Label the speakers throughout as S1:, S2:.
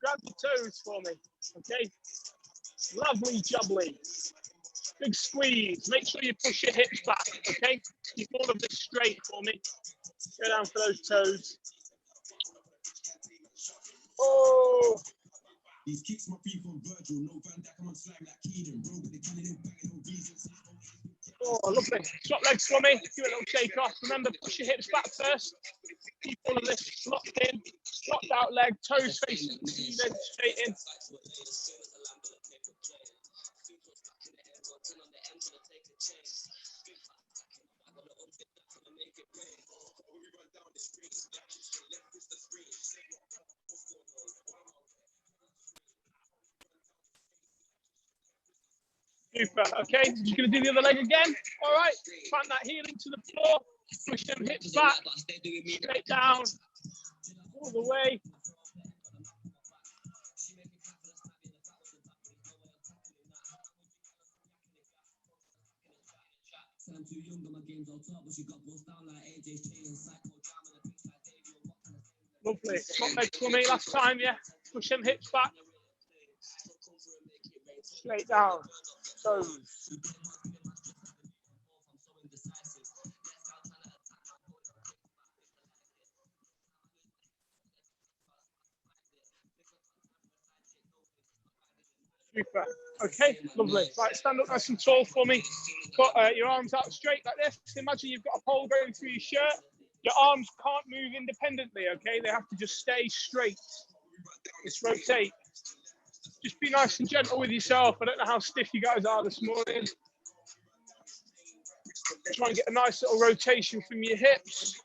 S1: grab your toes for me, okay? Lovely jubbly. Big squeeze. Make sure you push your hips back, okay? Keep all of this straight for me. Go down for those toes. Oh. Oh, lovely. Swap legs for me. Give it a little shake off. Remember, push your hips back first. Keep all of this locked in. Locked out leg, toes facing the ceiling, straight in. Super. Okay, you're going to do the other leg again. All right, plant that heel into the floor. Push them hips back, straight down, all the way. Lovely. Swap legs for me last time, yeah. Push them hips back. Straight down. Toes. Super. Okay, lovely. Right, stand up nice and tall for me. Put your arms out straight like this. Imagine you've got a pole going through your shirt. Your arms can't move independently, okay? They have to just stay straight. Just rotate. Just be nice and gentle with yourself. I don't know how stiff you guys are this morning. Try and get a nice little rotation from your hips.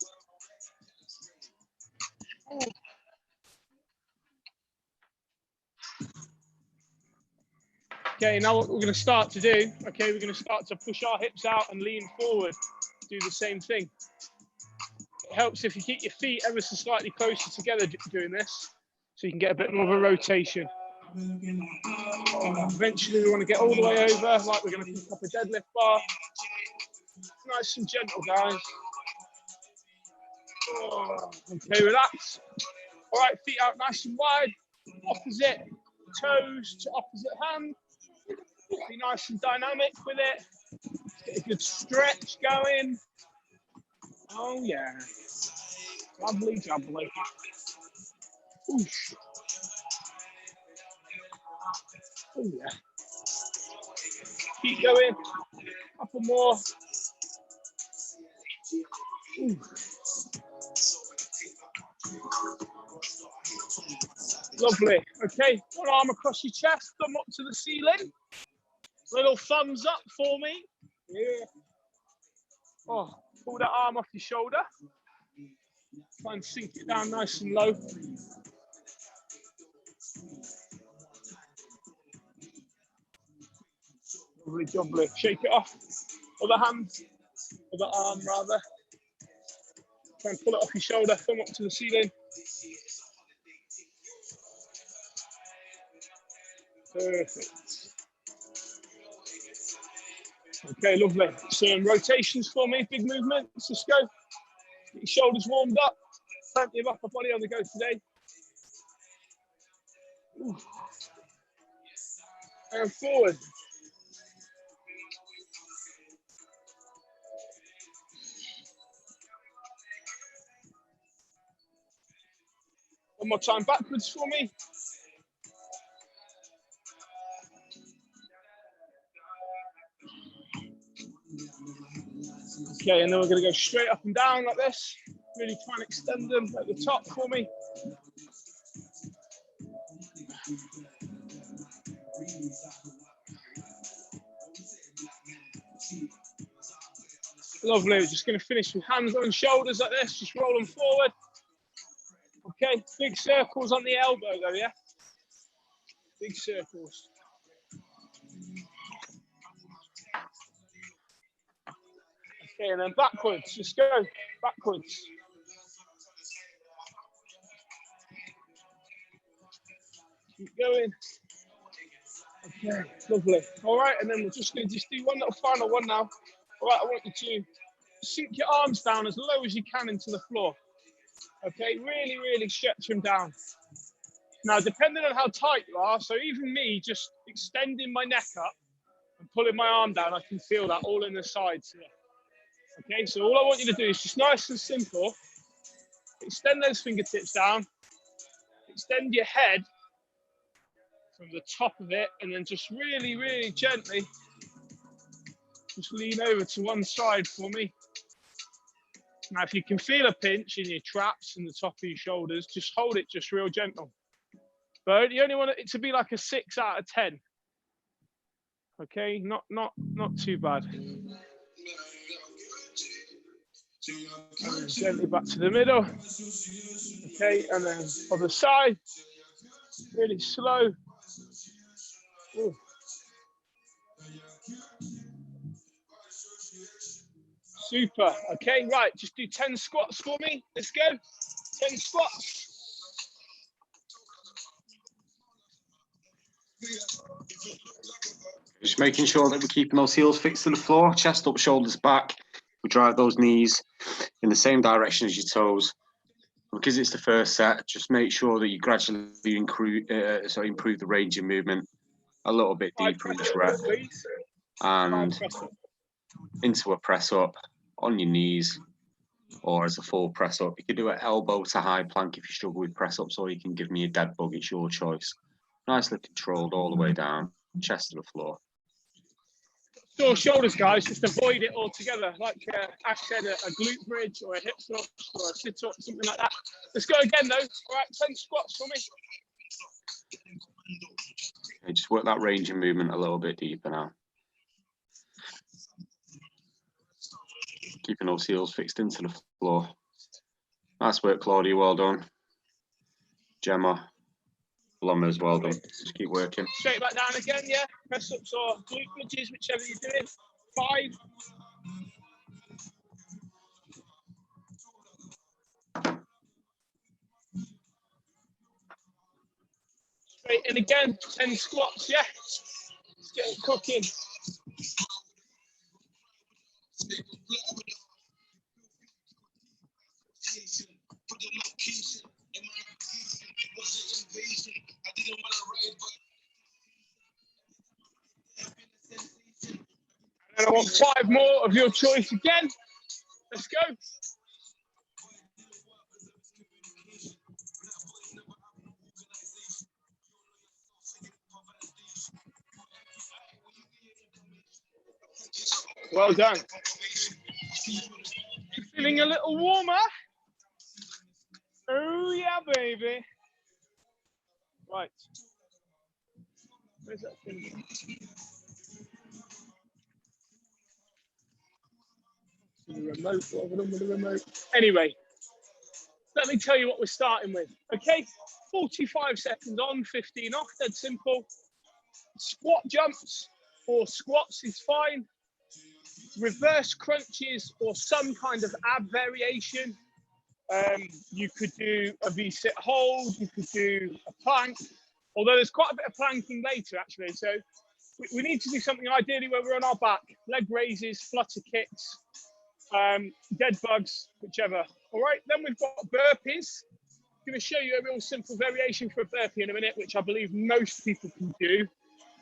S1: Okay, now what we're going to start to do, okay, we're going to start to push our hips out and lean forward. Do the same thing. It helps if you keep your feet ever so slightly closer together doing this, so you can get a bit more of a rotation. Eventually we want to get all the way over, like we're going to pick up a deadlift bar. Nice and gentle, guys. Oh, okay, relax. All right, feet out nice and wide. Opposite toes to opposite hand. Be nice and dynamic with it. Get a good stretch going. Oh, yeah. Lovely jubbly. Oosh. Oh, yeah. Keep going. Couple more. Ooh. Lovely. Okay, one arm across your chest, thumb up to the ceiling. Little thumbs up for me. Yeah. Oh, pull that arm off your shoulder. Try and sink it down nice and low. Lovely jubbly. Shake it off. Other hand, other arm rather. Try and pull it off your shoulder, thumb up to the ceiling. Perfect. Okay, lovely. Some rotations for me, big movements. Let's go. Get your shoulders warmed up. Plenty of upper body on the go today. Ooh. And forward. One more time backwards for me. Okay, and then we're going to go straight up and down like this. Really try and extend them at the top for me. Lovely. We're just going to finish with hands on shoulders like this. Just roll them forward. Okay, big circles on the elbow though, yeah? Big circles. Okay, and then backwards. Just go backwards. Keep going. Okay, lovely. All right, and then we're just going to do one little final one now. All right, I want you to sink your arms down as low as you can into the floor. Okay, really, really stretch them down. Now, depending on how tight you are, so even me just extending my neck up and pulling my arm down, I can feel that all in the sides here. Okay, so all I want you to do is just nice and simple. Extend those fingertips down. Extend your head from the top of it, and then just really, really gently just lean over to one side for me. Now, if you can feel a pinch in your traps and the top of your shoulders, just hold it just real gentle. But you only want it to be like a 6 out of 10. Okay, not too bad. And gently back to the middle. Okay, and then other side. Really slow. Ooh. Super. Okay, right. Just do 10 squats for me. Let's go. 10 squats.
S2: Just making sure that we're keeping those heels fixed to the floor, chest up, shoulders back. We drive those knees in the same direction as your toes. Because it's the first set, just make sure that you gradually improve the range of movement a little bit deeper each rep. And into a press up on your knees or as a full press up. You can do an elbow to high plank if you struggle with press ups, or you can give me a dead bug, it's your choice. Nicely controlled all the way down, chest to the floor.
S1: Sore shoulders, guys, just avoid it altogether. Like Ash said, a glute bridge or a hip thrust or a sit up, something like that. Let's go again though. All right, 10 squats for me.
S2: Okay, just work that range of movement a little bit deeper now. Keeping those heels fixed into the floor. Nice work, Claudia, well done. Gemma, Blommers, well done. Just keep working.
S1: Straight back down again, yeah. Press ups or glute bridges, whichever you're doing. 5. Straight in again, 10 squats, yeah. Let's get it cooking. And I want 5 more of your choice again. Let's go. Well done. Feeling a little warmer? Oh yeah, baby. Right. Where's that thing? The remote, what have I done with the remote? Anyway, let me tell you what we're starting with. Okay, 45 seconds on, 15 off, dead simple. Squat jumps or squats is fine. Reverse crunches or some kind of ab variation. You could do a V-sit hold, you could do a plank, although there's quite a bit of planking later actually. So we need to do something ideally where we're on our back, leg raises, flutter kicks, dead bugs, whichever. All right, then we've got burpees. I'm going to show you a real simple variation for a burpee in a minute, which I believe most people can do.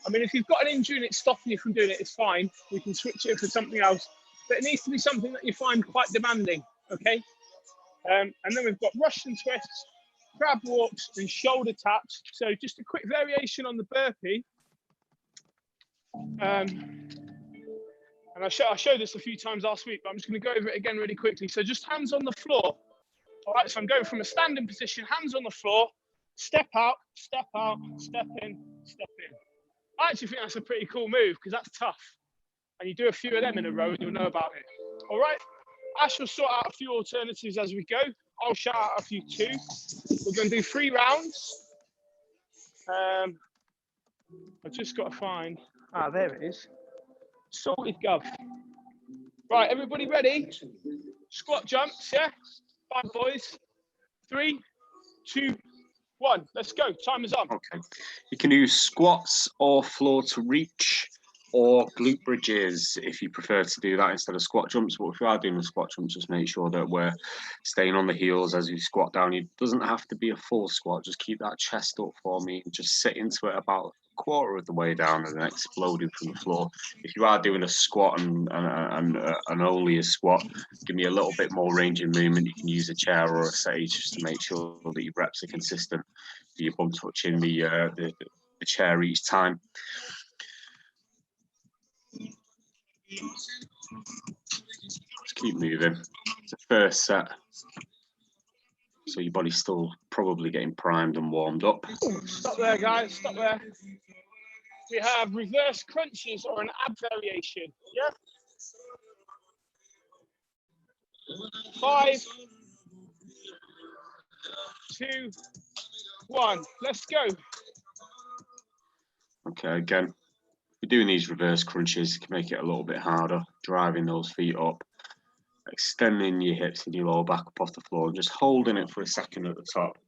S1: I mean, if you've got an injury and it's stopping you from doing it, it's fine. We can switch it for something else, but it needs to be something that you find quite demanding, okay? And then we've got Russian twists, crab walks, and shoulder taps. So just a quick variation on the burpee. And I showed this a few times last week, but I'm just going to go over it again really quickly. So just hands on the floor. All right, so I'm going from a standing position, hands on the floor, step out, step in, step in. I actually think that's a pretty cool move because that's tough. And you do a few of them in a row and you'll know about it. All right, Ash will sort out a few alternatives as we go. I'll shout out a few too. We're going to do 3 rounds. I've just got to find, there it is. Sorted gov. Right, everybody ready? Squat jumps, yeah? 5 boys. 3, 2, 1. Let's go. Time is up.
S2: Okay. You can do squats or floor to reach. or glute bridges if you prefer to do that instead of squat jumps. But if you are doing the squat jumps, just make sure that we're staying on the heels as you squat down. It doesn't have to be a full squat. Just keep that chest up for me. Just sit into it about a quarter of the way down and then exploding from the floor. If you are doing a squat and only a squat, give me a little bit more range of movement. You can use a chair or a sage just to make sure that your reps are consistent. Your bum touching the chair each time. Just keep moving. It's the first set, so your body's still probably getting primed and warmed up.
S1: Stop there, guys. Stop there. We have reverse crunches or an ab variation. Yeah. 5, 2, 1. Let's go.
S2: Okay, again, if you're doing these reverse crunches, you can make it a little bit harder, driving those feet up, extending your hips and your lower back up off the floor, and just holding it for a second at the top.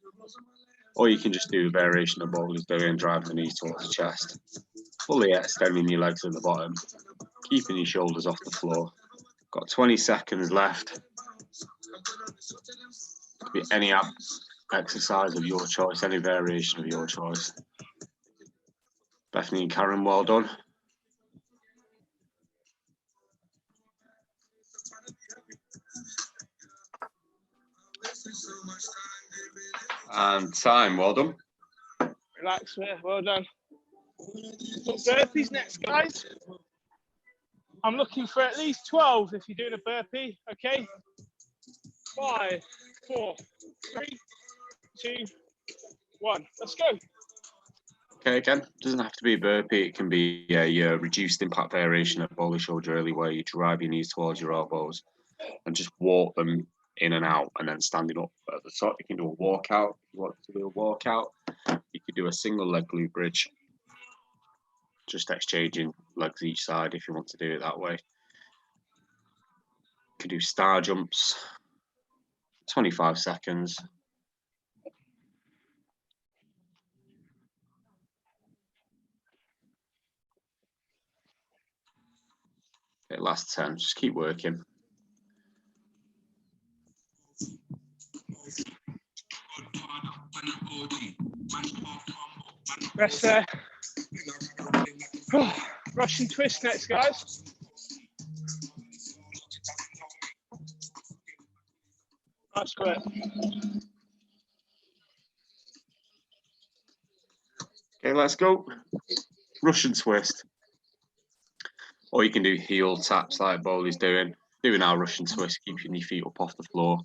S2: Or you can just do a variation of what he's doing, driving the knees towards the chest, fully extending your legs at the bottom, keeping your shoulders off the floor. Got 20 seconds left. Could be any exercise of your choice, any variation of your choice. Bethany and Karen, well done. And time, well done.
S1: Relax, yeah, well done. Burpees next, guys. I'm looking for at least 12 if you're doing a burpee, okay? 5, 4, 3, 2, 1. Let's go.
S2: Okay, again, doesn't have to be a burpee. It can be a reduced impact variation that Bolly showed you earlier, where you drive your knees towards your elbows and just walk them in and out, and then standing up at the top. You can do a walkout. If you want to do a walkout, you could do a single leg glute bridge, just exchanging legs each side if you want to do it that way. You can do star jumps, 25 seconds. Okay, last 10, just keep working.
S1: Rest there. Russian twist next, guys. That's great.
S2: Okay, let's go. Russian twist. Or you can do heel taps like Bowley's doing. Doing our Russian twist, keeping your feet up off the floor.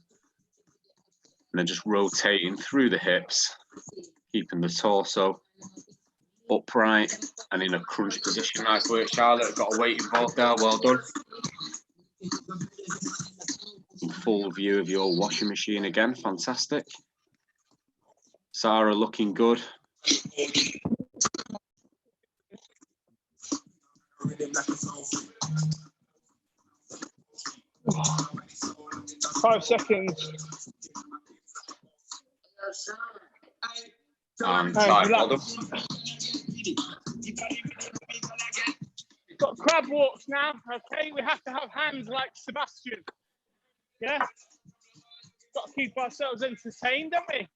S2: And then just rotating through the hips, keeping the torso upright and in a crunch position. Nice work, Charlotte. Got a weight involved there. Well done. Full view of your washing machine again. Fantastic. Sarah looking good.
S1: Five seconds.
S2: And time. Well done.
S1: Got crab walks now, okay? We have to have hands like Sebastian. Yeah? Got to keep ourselves entertained, don't we?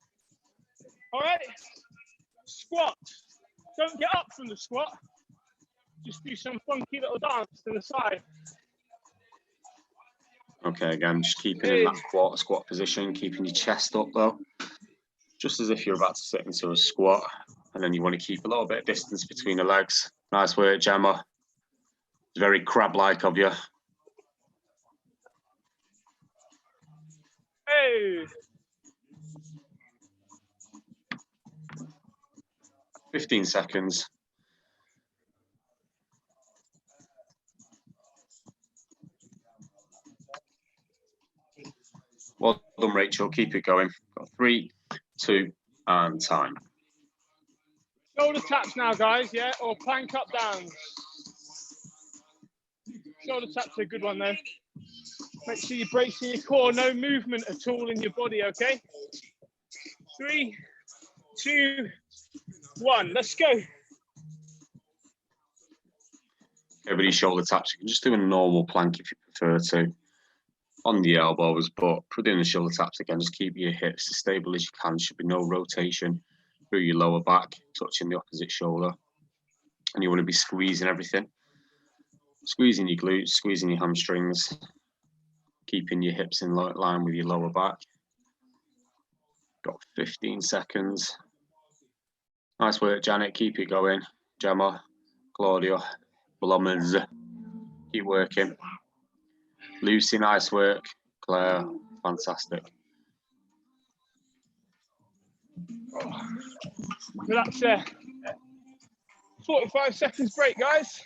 S1: All right? Squat. Don't get up from the squat. Just do some funky little dance to the side.
S2: Okay, again, just keeping in that quarter squat position, keeping your chest up though. Just as if you're about to sit into a squat, and then you want to keep a little bit of distance between the legs. Nice work, Gemma. It's very crab-like of you.
S1: Hey.
S2: 15 seconds. Well done, Rachel. Keep it going. Got 3, 2, and time.
S1: Shoulder taps now, guys, yeah? Or plank up downs. Shoulder taps are a good one, though. Make sure you're bracing your core. No movement at all in your body, okay? 3, 2, 1. Let's go.
S2: Everybody's shoulder taps. You can just do a normal plank if you prefer to, on the elbows, but doing the shoulder taps again, just keep your hips as stable as you can. Should be no rotation through your lower back, touching the opposite shoulder. And you want to be squeezing everything. Squeezing your glutes, squeezing your hamstrings, keeping your hips in line with your lower back. Got 15 seconds. Nice work, Janet. Keep it going. Gemma, Claudia, Blommers. Keep working. Lucy, nice work. Claire, fantastic.
S1: So that's 45 seconds break, guys.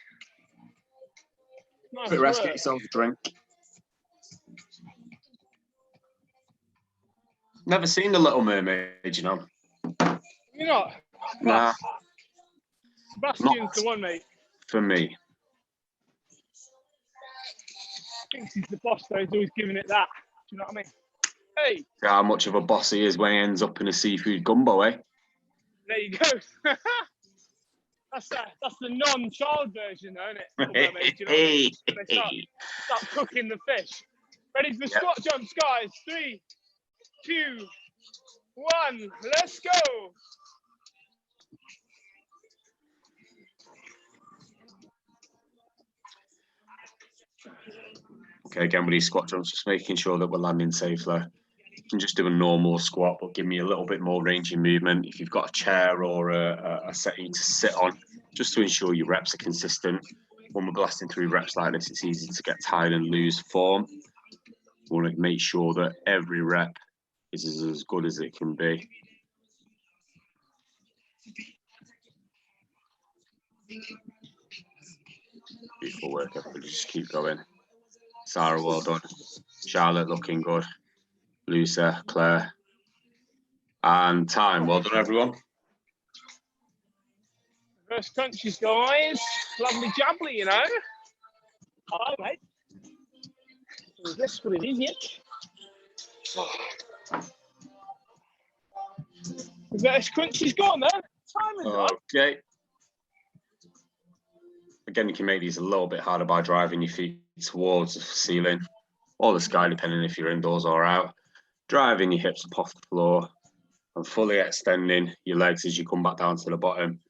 S1: Nice
S2: Quick rest,
S1: work.
S2: get yourself a drink. Never seen The Little Mermaid, you know.
S1: You're not?
S2: Nah.
S1: Sebastian's the one, mate.
S2: For me.
S1: Thinks he's the boss, though. He's always giving it that. Do you know what I mean? Hey.
S2: How much of a boss he is when he ends up in a seafood gumbo, eh?
S1: There you go. That's the non-child version, though, isn't it? Mermaid, you know what I mean? They start cooking the fish. Ready for the squat jumps, guys. 3, 2, 1. Let's go.
S2: Okay, again with these squat jumps, just making sure that we're landing safely. You can just do a normal squat, but give me a little bit more range in movement. If you've got a chair or a settee to sit on, just to ensure your reps are consistent. When we're blasting through reps like this, it's easy to get tired and lose form. We want to make sure that every rep is as good as it can be. Beautiful work, everybody. Just keep going. Sarah, well done. Charlotte, looking good. Lucy, Claire. And time. Well done, everyone.
S1: First crunches, guys. Lovely jubbly, you know. All right. Let's put it in here. The first crunch is gone, then. Time is up.
S2: Okay. Again, you can make these a little bit harder by driving your feet towards the ceiling or the sky, depending if you're indoors or out. Driving your hips up off the floor and fully extending your legs as you come back down to the bottom.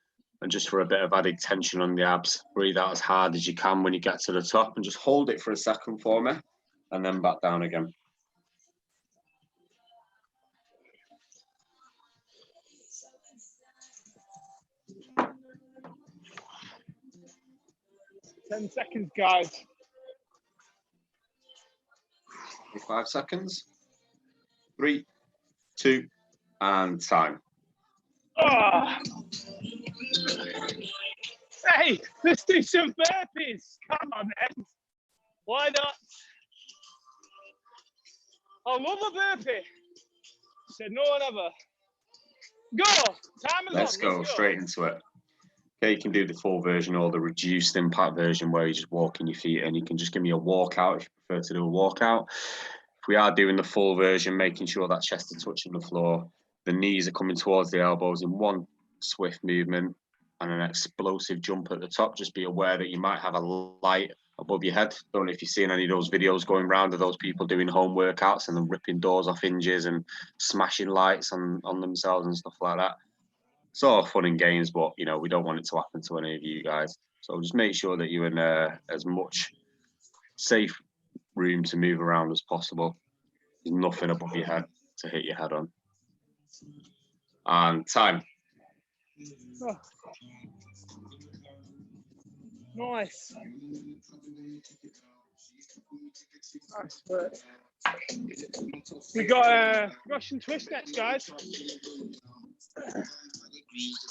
S2: And just for a bit of added tension on the abs, breathe out as hard as you can when you get to the top and just hold it for a second for me and then back down again.
S1: Ten seconds, guys.
S2: 5 seconds. 3, 2, and time.
S1: Oh. Hey, let's do some burpees. Come on, then. Why not? I love a burpee. Said no one ever. Go. Time is
S2: Let's
S1: up.
S2: go straight into it. Okay, you can do the full version or the reduced impact version where you're just walking your feet in. You can just give me a walkout if you prefer to do a walkout. If we are doing the full version, making sure that chest is touching the floor, the knees are coming towards the elbows in one swift movement and an explosive jump at the top. Just be aware that you might have a light above your head. Don't know if you've seen any of those videos going around of those people doing home workouts and then ripping doors off hinges and smashing lights on themselves and stuff like that. It's all fun and games, but you know, we don't want it to happen to any of you guys. So just make sure that you're in as much safe room to move around as possible. There's nothing above your head to hit your head on. And time.
S1: Oh. Nice. Nice work. We got a Russian twist next, guys.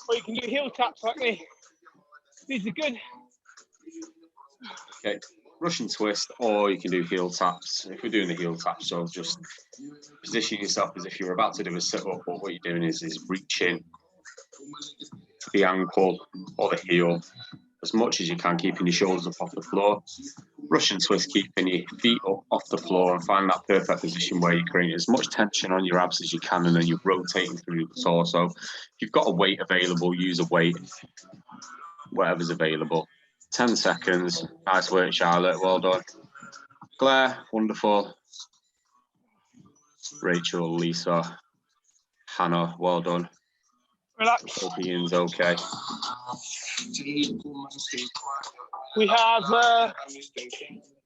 S1: Or you can do heel taps like me. These are good.
S2: Okay, Russian twist, or you can do heel taps. If we're doing the heel taps, so just position yourself as if you're about to do a sit-up, but what you're doing is reaching to the ankle or the heel as much as you can, keeping your shoulders up off the floor. Russian twist, keeping your feet up off the floor and find that perfect position where you create as much tension on your abs as you can, and then you're rotating through the torso. If you've got a weight available, use a weight, whatever's available. 10 seconds. Nice work, Charlotte. Well done. Claire, wonderful. Rachel, Lisa, Hannah, well done.
S1: Relax.
S2: Hope Ian's okay.
S1: We have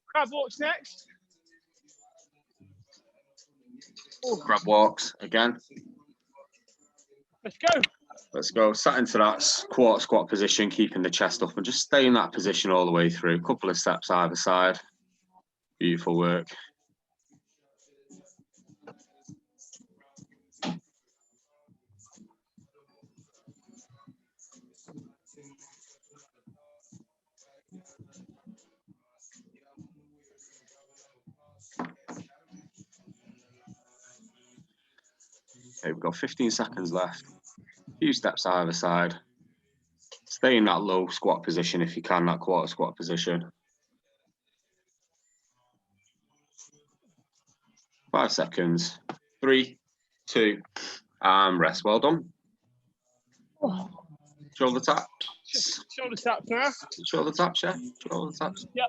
S1: crab walks next.
S2: Grab walks again.
S1: Let's go.
S2: Let's go. Sat into that quarter squat position, keeping the chest up, and just stay in that position all the way through. A couple of steps either side. Beautiful work. Okay, we've got 15 seconds left. A few steps either side. Stay in that low squat position if you can, that quarter squat position. 5 seconds. 3, 2, and rest. Well done. Shoulder taps.
S1: Shoulder taps now.
S2: Shoulder taps, yeah. Shoulder taps.
S1: Yep.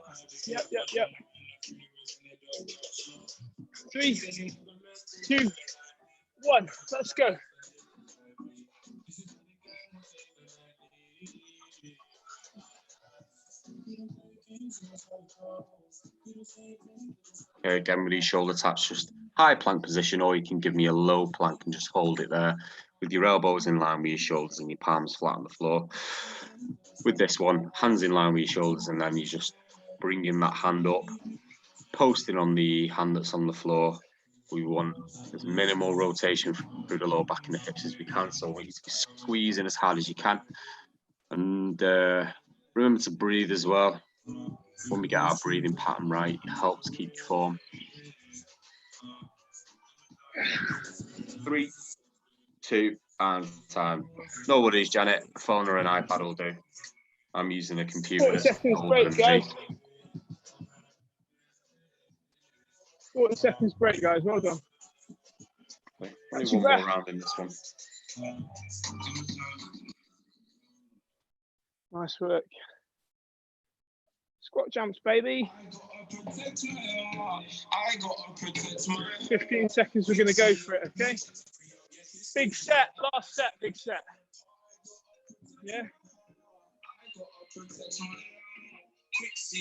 S1: 3, 2, 1. Let's go.
S2: Okay, again with these shoulder taps, just high plank position, or you can give me a low plank and just hold it there with your elbows in line with your shoulders and your palms flat on the floor. With this one, hands in line with your shoulders, and then you just bringing that hand up, posting on the hand that's on the floor. We want as minimal rotation through the lower back and the hips as we can, so we want you to be squeezing as hard as you can. And remember to breathe as well. When we get our breathing pattern right, it helps keep your form. 3, 2, and time. No worries, Janet. A phone or an iPad will do. I'm using a computer.
S1: 40 seconds break, guys. 40 seconds break, guys. Well done.
S2: Okay. Only one more round in this one.
S1: Nice work. Squat jumps, baby. 15 seconds, we're going to go for it, okay? Big set, last set, big set. Yeah?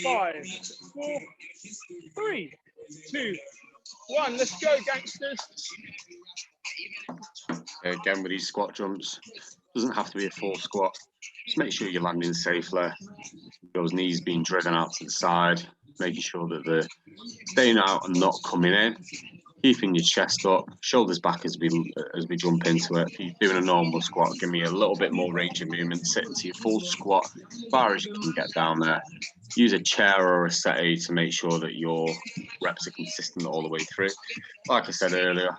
S1: 5, 4, 3, 2, 1. Let's go, gangsters.
S2: Again, with these squat jumps, doesn't have to be a full squat. Just make sure you're landing safely. Those knees being driven out to the side, making sure that they're staying out and not coming in. Keeping your chest up, shoulders back as we jump into it. If you're doing a normal squat, give me a little bit more range of movement. Sit into your full squat as far as you can get down there. Use a chair or a settee to make sure that your reps are consistent all the way through. Like I said earlier,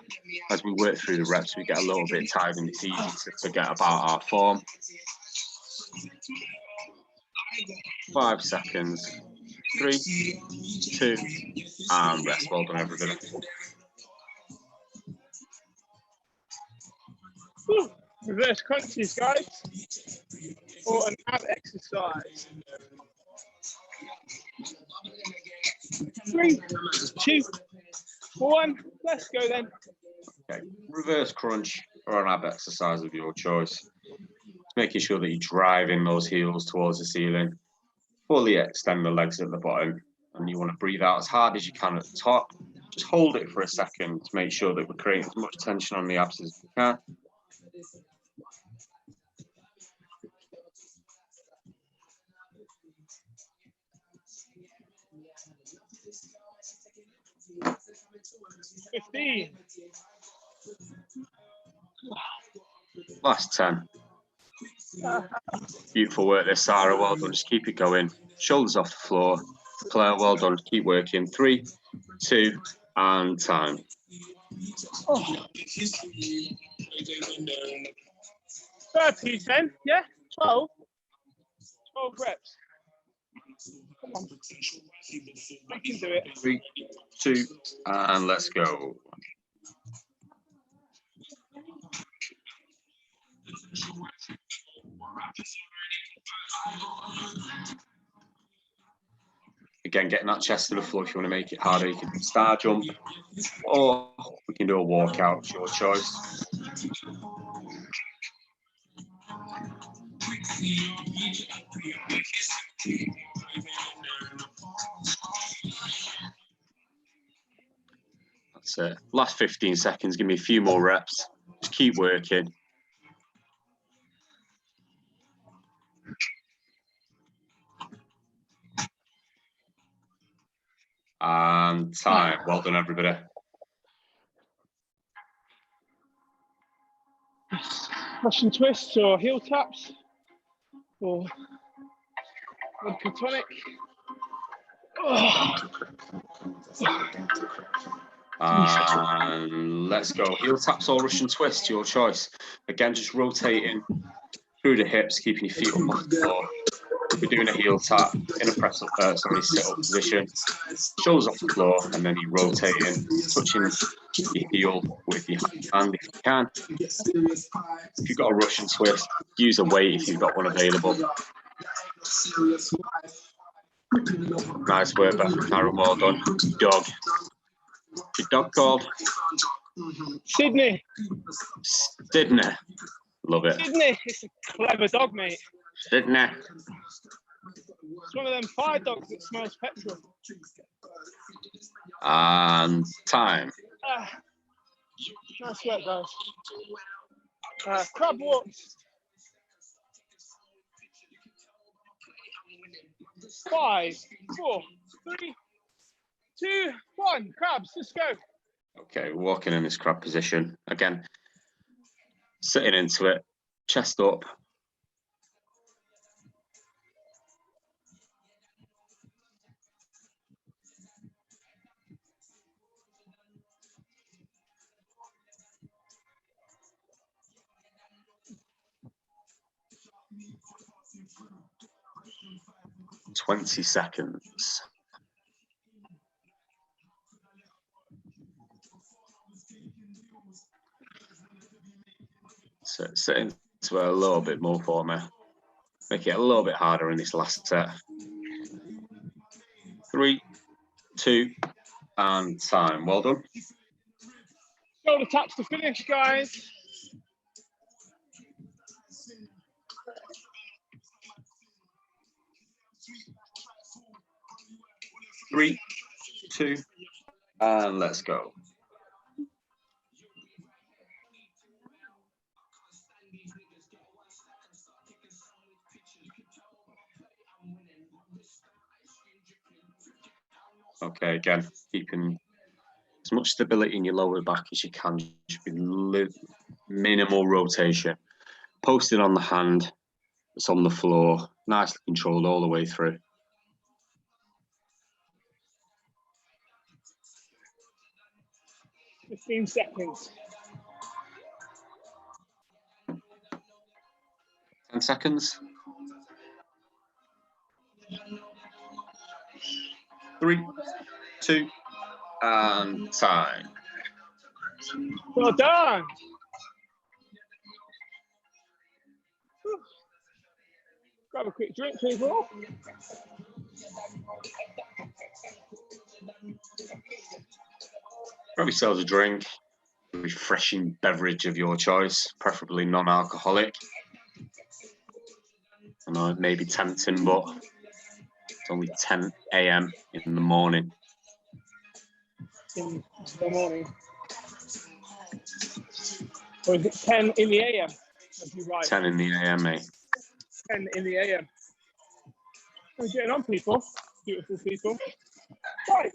S2: as we work through the reps, we get a little bit tired and it's easy to forget about our form. 5 seconds. 3, 2, and rest. Well done, everybody.
S1: Reverse crunches, guys, or an ab exercise. 3, 2, 1. Let's go then.
S2: Okay, reverse crunch or an ab exercise of your choice. Just making sure that you're driving those heels towards the ceiling. Fully extend the legs at the bottom, and you want to breathe out as hard as you can at the top. Just hold it for a second to make sure that we're creating as much tension on the abs as we can. Last 10. Beautiful work there, Sarah. Well done. Just keep it going. Shoulders off the floor. Claire, well done. Keep working. 3, 2, and time.
S1: 30, 10, yeah? 12? 12 reps. Come on. We can do it.
S2: 3, 2, and let's go. Again, getting that chest to the floor. If you want to make it harder, you can star jump, or we can do a walkout. It's your choice. That's it. Last 15 seconds. Give me a few more reps. Just keep working. And time. Well done, everybody.
S1: Russian twists or heel taps or vodka tonic.
S2: And let's go. Heel taps or Russian twist, your choice. Again, just rotating through the hips, keeping your feet up off the floor. We're doing a heel tap in a press up, sit up position, shoulders off the floor, and then you're rotating, touching your heel with your hand if you can. If you've got a Russian twist, use a weight if you've got one available. Nice work back from Karen, well done. Dog. Your dog called?
S1: Sydney.
S2: Sydney. Love it.
S1: Sydney, it's a clever dog, mate.
S2: Sydney.
S1: It's one of them fire dogs that smells petrol.
S2: And time.
S1: Nice work, guys. Crab walks. 5, 4, 3, 2, 1. Crabs, let's go.
S2: Okay, we're walking in this crab position. Again, sitting into it, chest up. $20 seconds. So sit into it a little bit more for me. Make it a little bit harder in this last set. 3, 2, and time. Well done.
S1: Shoulder taps to finish, guys.
S2: Three, 2, and let's go. Okay, again, keeping as much stability in your lower back as you can. Should be minimal rotation. Posting on the hand that's on the floor, nicely controlled all the way through.
S1: $15 seconds.
S2: 10 seconds. 3, 2, and time.
S1: Well done. Grab a quick drink, people.
S2: Grab yourselves a drink, a refreshing beverage of your choice, preferably non-alcoholic. I know it may be tempting, but it's only 10 a.m. in the morning.
S1: In the morning. Or is it 10 in the AM? Right.
S2: 10 in the a.m., mate.
S1: 10 in the AM. How are you getting on, people? Beautiful people. Right.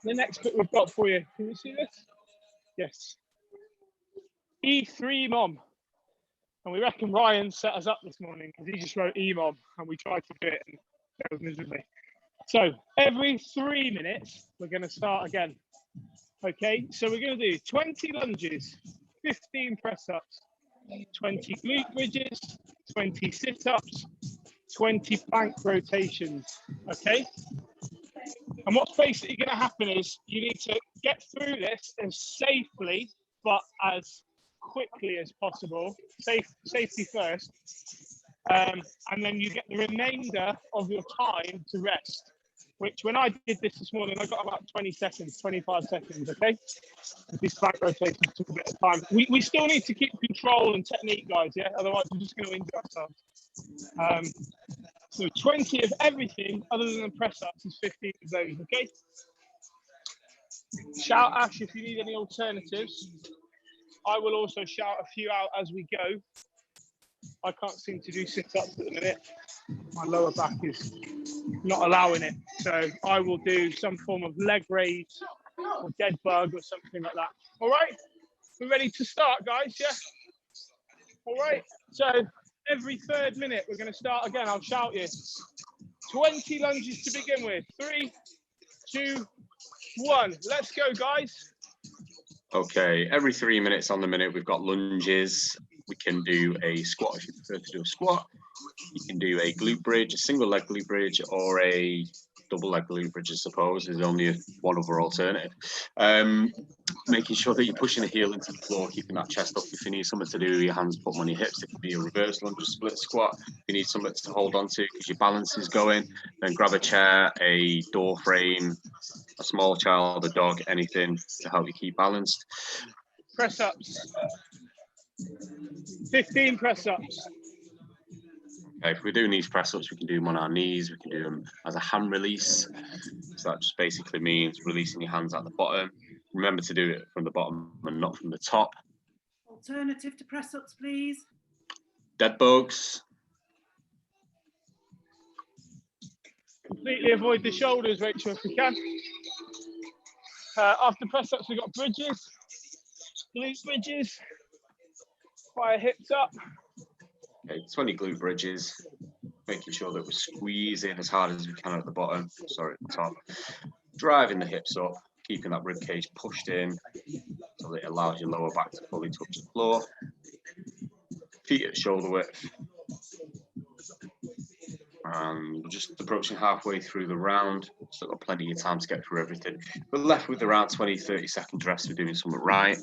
S1: The next bit we've got for you. Can you see this? Yes. E3 Mom. And we reckon Ryan set us up this morning because he just wrote E-Mom and we tried to do it and failed miserably. So every 3 minutes, we're going to start again. Okay, so we're going to do 20 lunges, 15 press-ups, 20 glute bridges, 20 sit-ups, 20 plank rotations, okay? And what's basically going to happen is you need to get through this as safely, but as quickly as possible, safety first, And then you get the remainder of your time to rest, which when I did this morning, I got about 20 seconds, 25 seconds, okay? These back rotations took a bit of time. We still need to keep control and technique, guys, yeah? Otherwise, we're just going to injure ourselves. So 20 of everything other than the press-ups is 15 of those, okay? Shout Ash if you need any alternatives. I will also shout a few out as we go. I can't seem to do sit-ups at the minute. My lower back is not allowing it. So I will do some form of leg raise or dead bug or something like that. All right? We're ready to start, guys, yeah? All right? So every third minute, we're going to start again. I'll shout you. 20 lunges to begin with. 3, 2, 1. Let's go, guys.
S2: Okay, every 3 minutes on the minute, we've got lunges. We can do a squat if you prefer to do a squat. You can do a glute bridge, a single leg glute bridge, or a double leg glute bridge, I suppose. There's only one other alternative. Making sure that you're pushing the heel into the floor, keeping that chest up. If you need something to do, your hands put them on your hips. It could be a reverse lunge or split squat. If you need something to hold on to because your balance is going, then grab a chair, a door frame, a small child, a dog, anything to help you keep balanced.
S1: Press ups. 15 press ups.
S2: Okay, if we're doing these press ups, we can do them on our knees. We can do them as a hand release. So that just basically means releasing your hands at the bottom. Remember to do it from the bottom and not from the top.
S3: Alternative to press ups, please.
S2: Dead bugs.
S1: Completely avoid the shoulders, Rachel, if we can. After press ups, we've got bridges, glute bridges, fire hips up.
S2: Okay, 20 glute bridges, making sure that we're squeezing as hard as we can at the bottom, sorry, at the top. Driving the hips up, keeping that rib cage pushed in so that it allows your lower back to fully touch the floor. Feet at shoulder width. And we're just approaching halfway through the round. Still got plenty of time to get through everything. We're left with around 20-30 seconds rest. We're doing something right,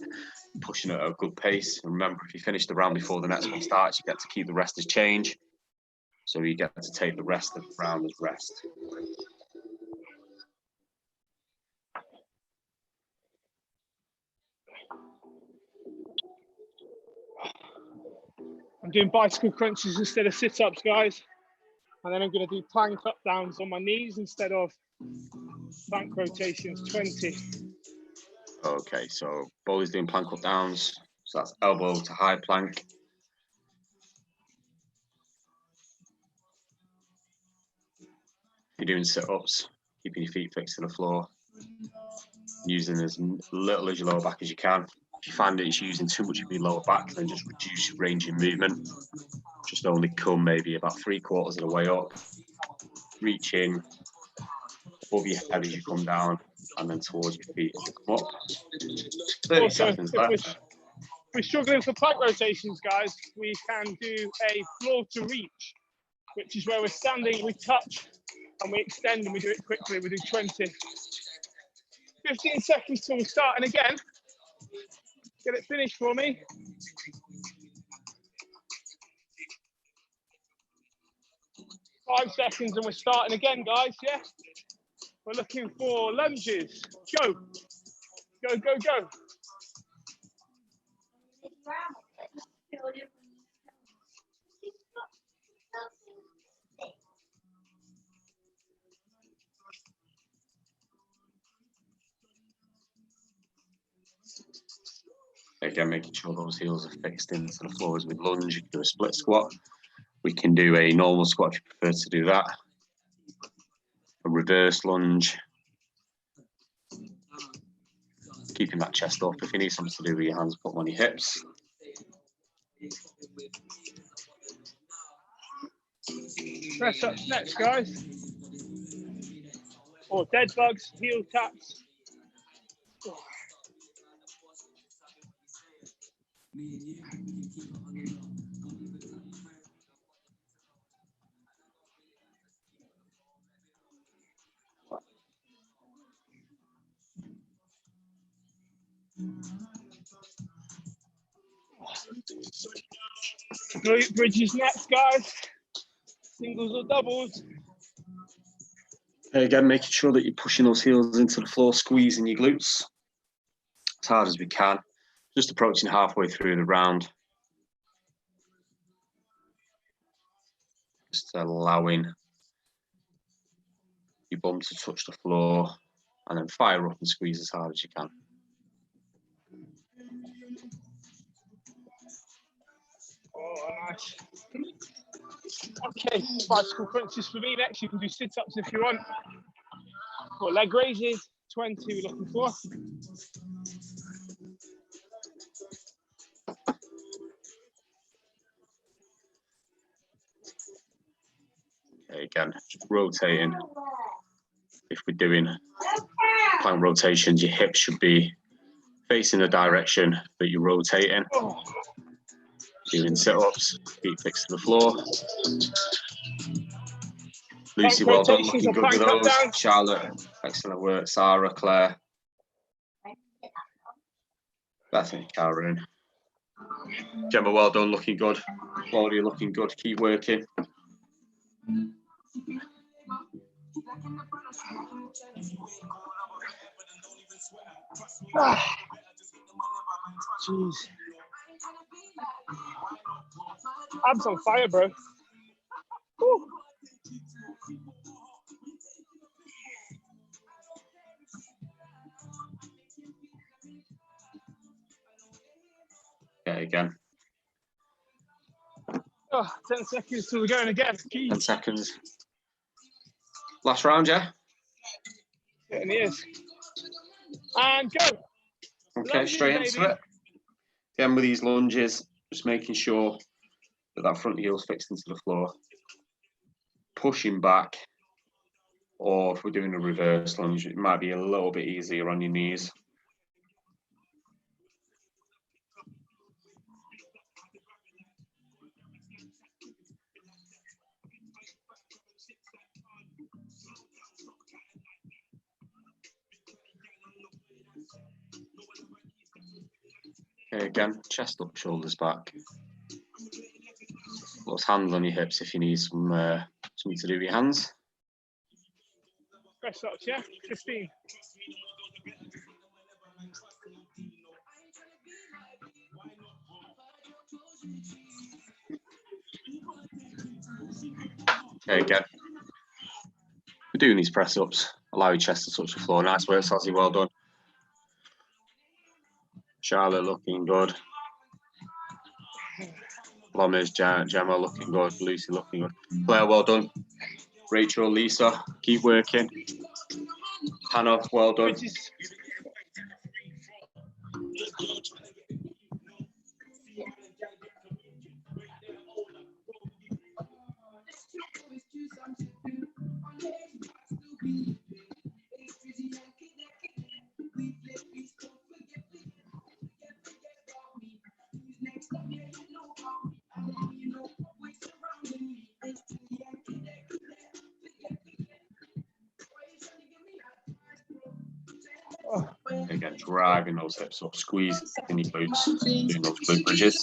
S2: pushing at a good pace. And remember, if you finish the round before the next one starts, you get to keep the rest as change. So you get to take the rest of the round as rest.
S1: I'm doing bicycle crunches instead of sit-ups, guys. And then I'm going to do plank up downs on my knees instead of plank rotations, 20.
S2: Okay, so Bowley's doing plank up downs. So that's elbow to high plank. If you're doing sit-ups, keeping your feet fixed to the floor, using as little as your lower back as you can. If you find that it's using too much of your lower back, then just reduce your range of movement. Just only come maybe about 3/4 of the way up. Reach in above your head as you come down, and then towards your feet as you come up. 30
S1: Also,
S2: seconds
S1: if
S2: left.
S1: we're struggling for plank rotations, guys, we can do a floor to reach, which is where we're standing, we touch, and we extend, and we do it quickly. We do 20. 15 seconds till we start, and again, get it finished for me. Five seconds and we're starting again, guys, yeah? We're looking for lunges. Go. Go, go, go.
S2: Again, making sure those heels are fixed into the floor as we lunge. You can do a split squat. We can do a normal squat if you prefer to do that. A reverse lunge. Keeping that chest up. If you need something to do with your hands, put them on your hips.
S1: Press ups next, guys. Or dead bugs, heel taps. Glute bridges next, guys. Singles or doubles?
S2: Again, making sure that you're pushing those heels into the floor, squeezing your glutes as hard as we can. Just approaching halfway through the round. Just allowing your bum to touch the floor and then fire up and squeeze as hard as you can.
S1: Oh, nice. Okay, bicycle crunches for me next. You can do sit-ups if you want. Or leg raises, 20 we're looking for.
S2: Okay, again, rotating. If we're doing plank rotations, your hips should be facing the direction that you're rotating.
S1: Oh.
S2: Doing sit-ups, feet fixed to the floor. Lucy,
S1: Plank
S2: well done,
S1: rotations
S2: looking
S1: or
S2: good with
S1: plank up
S2: those.
S1: down.
S2: Charlotte, excellent work. Sarah, Claire. Bethany, Karen. Gemma, well done, looking good. Claudia, looking good. Keep working.
S1: Jeez. Abs on fire, bro. Woo.
S2: Okay, again.
S1: Oh, 10 seconds till we're going again. Jeez.
S2: 10 seconds. Last round, yeah?
S1: Getting the ears. And go.
S2: Okay,
S1: Lunging,
S2: straight into
S1: baby.
S2: it. Again, with these lunges, just making sure that that front heel's fixed into the floor. Pushing back, or if we're doing a reverse lunge, it might be a little bit easier on your knees. Okay, again, chest up, shoulders back. Those hands on your hips if you need something to do with your hands.
S1: Press ups, yeah? 15.
S2: Okay, again. We're doing these press ups. Allow your chest to touch the floor. Nice work, Sazzy, well done. Charlotte looking good. Lommers, Gemma looking good. Lucy looking good. Claire, well done. Rachel, Lisa, keep working. Hannah, well done. Again, driving those hips up, squeezing your glutes, doing those glute bridges.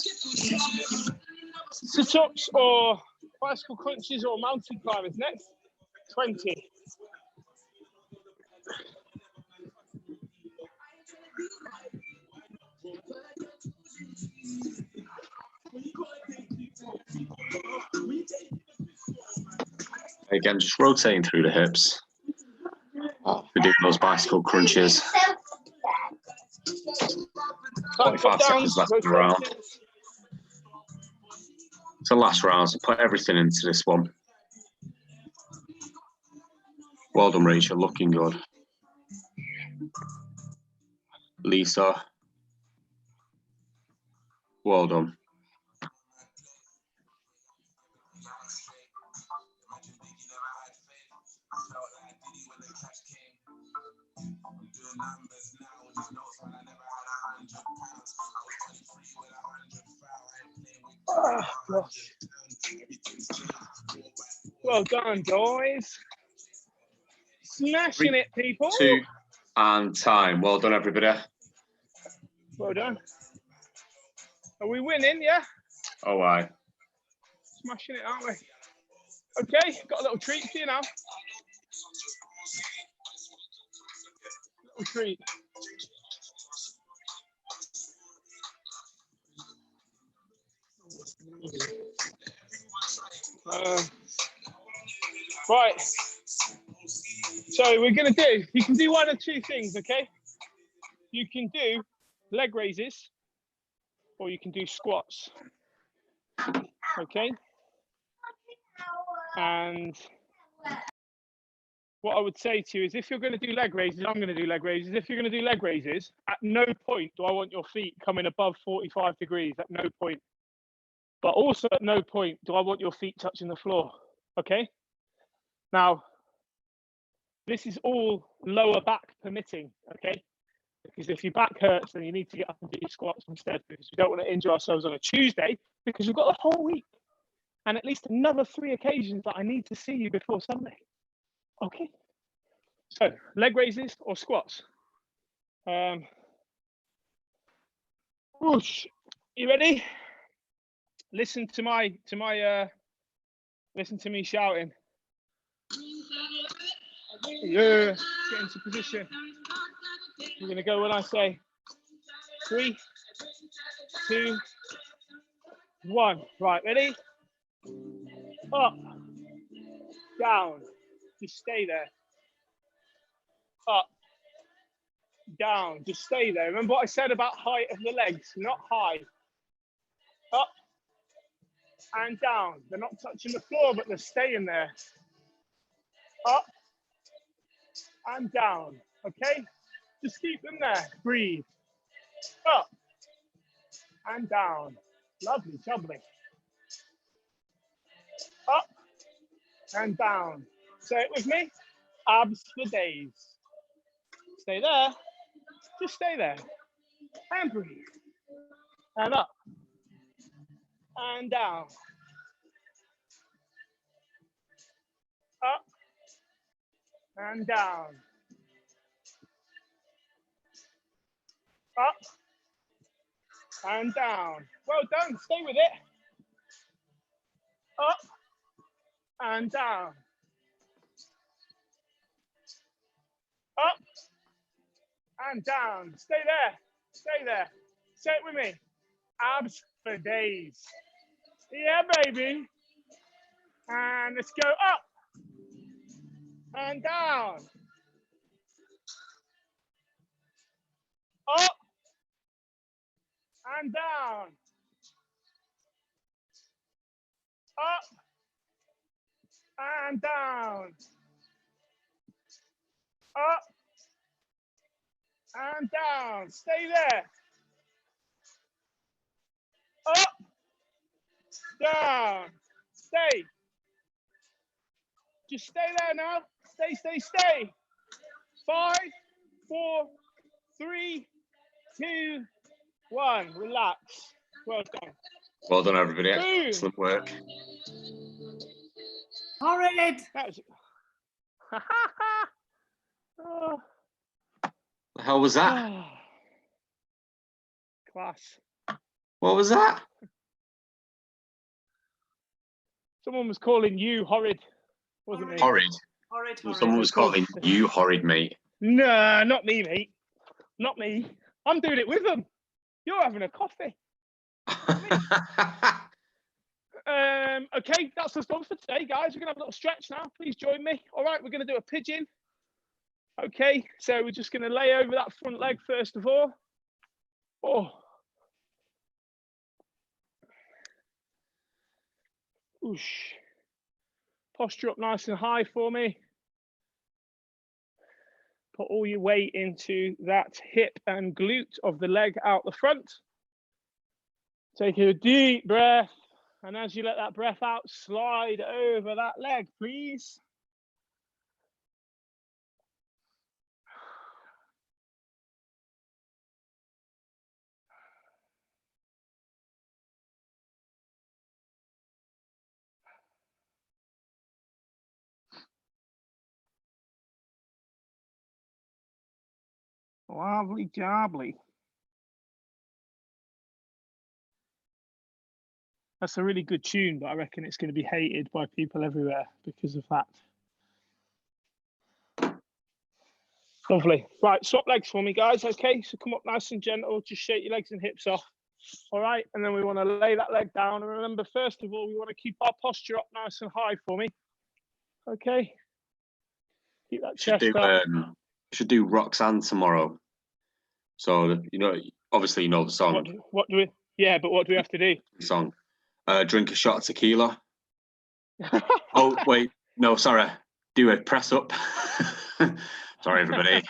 S1: Sit-ups or bicycle crunches or mountain climbers next. 20.
S2: Again, just rotating through the hips. We're doing those bicycle crunches. 45 seconds left in the round. It's the last round, so put everything into this one. Well done, Rachel, looking good. Lisa, well done.
S1: Oh, gosh. Well done, guys. Smashing it, people.
S2: 2 and time. Well done, everybody.
S1: Well done. Are we winning, yeah?
S2: Oh, aye.
S1: Smashing it, aren't we? Okay, got a little treat for you now. Little treat. Right. So we're going to do, you can do one of two things, okay? You can do leg raises or you can do squats. Okay? And what I would say to you is if you're going to do leg raises, I'm going to do leg raises. If you're going to do leg raises, at no point do I want your feet coming above 45 degrees, at no point. But also at no point do I want your feet touching the floor, okay? Now, this is all lower back permitting, okay? Because if your back hurts, then you need to get up and do your squats instead, because we don't want to injure ourselves on a Tuesday, because we've got the whole week and at least another 3 occasions that I need to see you before Sunday. Okay. So leg raises or squats. Whoosh. You ready? Listen to me shouting. Yeah, get into position. We're gonna go when I say 3, 2, 1. Right, ready? Up, down, just stay there. Up, down, just stay there. Remember what I said about height of the legs, not high. Up and down. They're not touching the floor, but they're staying there. Up and down, okay? Just keep them there, breathe. Up and down, lovely, jubbly. Up and down. Say it with me, abs for days. Stay there, just stay there. And breathe. And up and down. Up and down. Up and down. Well done, stay with it. Up and down. Up and down. Stay there, stay there. Say it with me, abs for days. Yeah, baby. And let's go up and down. Up and down. Up and down. Up and down. Stay there. Up, down. Stay. Just stay there now. Stay, stay, stay. 5, 4, 3, 2, 1. Relax. Well done.
S2: Well done, everybody.
S1: Boom.
S2: Excellent work.
S3: Horrid.
S1: That was. Oh.
S2: The hell was that?
S1: Class.
S2: What was that?
S1: Someone was calling you horrid, wasn't it?
S2: Horrid.
S3: Horrid, horrid.
S2: Someone was calling you horrid, mate.
S1: No, not me, mate. Not me. I'm doing it with them. You're having a coffee. Okay, that's us done for today, guys. We're gonna have a little stretch now. Please join me. All right, we're gonna do a pigeon. Okay, so we're just gonna lay over that front leg first of all. Oh. Oosh. Posture up nice and high for me. Put all your weight into that hip and glute of the leg out the front. Take a deep breath. And as you let that breath out, slide over that leg, please. Lovely jobbly. That's a really good tune, but I reckon it's going to be hated by people everywhere because of that. Lovely. Right, swap legs for me, guys. Okay, so come up nice and gentle. Just shake your legs and hips off. All right, and then we want to lay that leg down. And remember, first of all, we want to keep our posture up nice and high for me. Okay. Keep that chest up.
S2: Should do Roxanne tomorrow. So, you know, obviously you know the song.
S1: What do we? Yeah, but what do we have to do?
S2: Song. Drink a shot of tequila. Oh, wait. No, sorry. Do a press up. Sorry, everybody.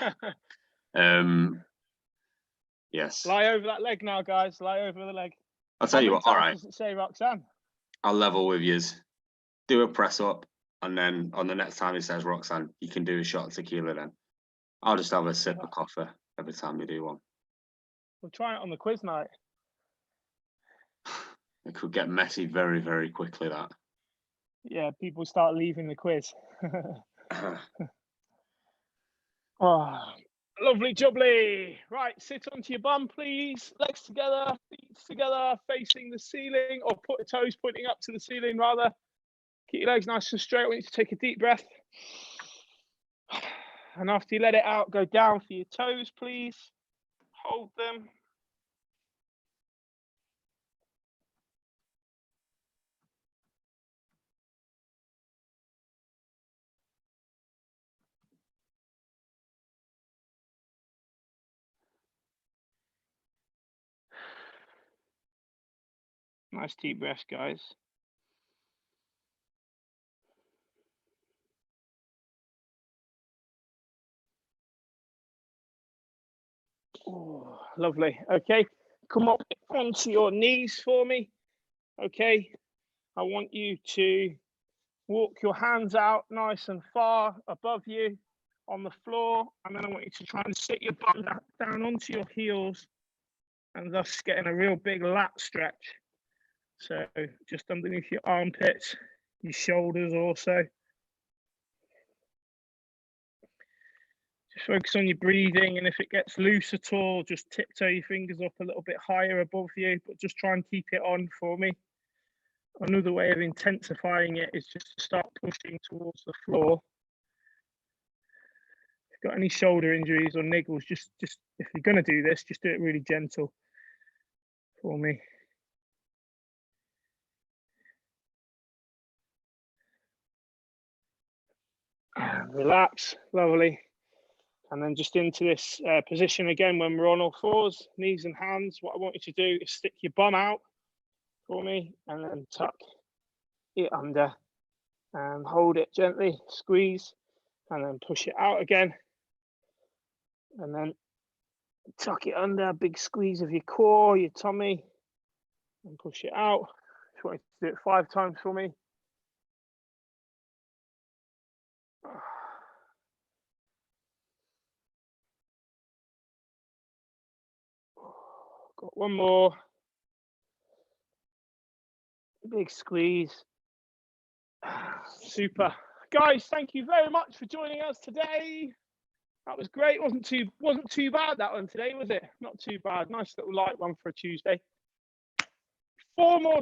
S2: Yes.
S1: Lie over that leg now, guys. Lie over the leg.
S2: I'll tell you what. All right.
S1: Does it say Roxanne?
S2: I'll level with yous. Do a press up, and then on the next time it says Roxanne, you can do a shot of tequila. Then I'll just have a sip of coffee every time you do one.
S1: We'll try it on the quiz night.
S2: It could get messy very, very quickly. That.
S1: Yeah, people start leaving the quiz. Oh, lovely jubbly. Right, sit onto your bum, please. Legs together, feet together, facing the ceiling, or put your toes pointing up to the ceiling, rather. Keep your legs nice and straight. I want you to take a deep breath. And after you let it out, go down for your toes, please. Hold them. Nice deep breaths, guys. Oh, lovely. Okay, come up onto your knees for me. Okay, I want you to walk your hands out nice and far above you on the floor, and then I want you to try and sit your bum down onto your heels, and thus getting a real big lat stretch. So just underneath your armpits, your shoulders also. Just focus on your breathing, and if it gets loose at all, just tiptoe your fingers up a little bit higher above you, but just try and keep it on for me. Another way of intensifying it is just to start pushing towards the floor. If you've got any shoulder injuries or niggles, just if you're going to do this, just do it really gentle for me. And relax, lovely. And then just into this position again when we're on all fours, knees and hands. What I want you to do is stick your bum out for me and then tuck it under and hold it gently, squeeze, and then push it out again. And then tuck it under, big squeeze of your core, your tummy, and push it out. Just want you to do it 5 times for me. Got one more. Big squeeze. Super. Guys, thank you very much for joining us today. That was great. Wasn't too bad, that one today, was it? Not too bad. Nice little light one for a Tuesday. 4 more